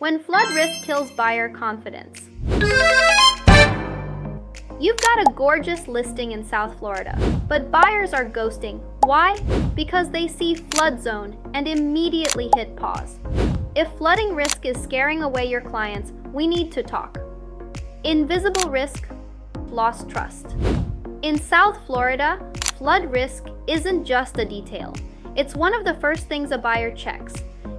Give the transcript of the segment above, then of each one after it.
When flood risk kills buyer confidence. You've got a gorgeous listing in South Florida, but buyers are ghosting. Why? Because they see flood zone and immediately hit pause. If flooding risk is scaring away your clients, we need to talk. Invisible risk, lost trust. In South Florida, flood risk isn't just a detail. It's one of the first things a buyer checks.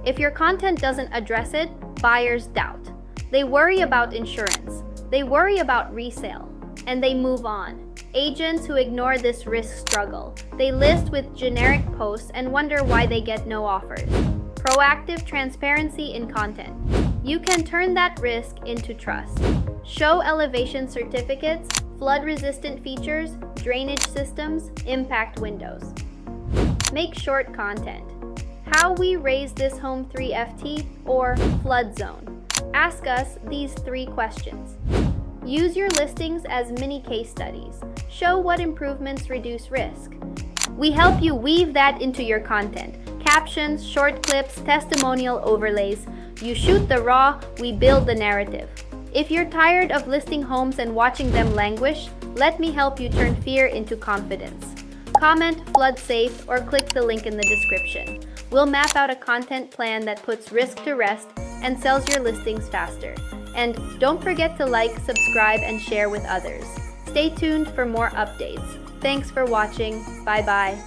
If your content doesn't address it, buyers doubt. They worry about insurance. They worry about resale. And they move on. Agents who ignore this risk struggle. They list with generic posts and wonder why they get no offers. Proactive transparency in content. You can turn that risk into trust. Show elevation certificates, flood-resistant features, drainage systems, impact windows. Make short content. How we raise this home 3FT or flood zone. Ask us these 3 questions. Use your listings as mini case studies. Show what improvements reduce risk. We help you weave that into your content. Captions, short clips, testimonial overlays. You shoot the raw, we build the narrative. If you're tired of listing homes and watching them languish, let me help you turn fear into confidence. Comment flood safe or click the link in the description. We'll map out a content plan that puts risk to rest and sells your listings faster. And don't forget to like, subscribe, and share with others. Stay tuned for more updates. Thanks for watching. Bye-bye.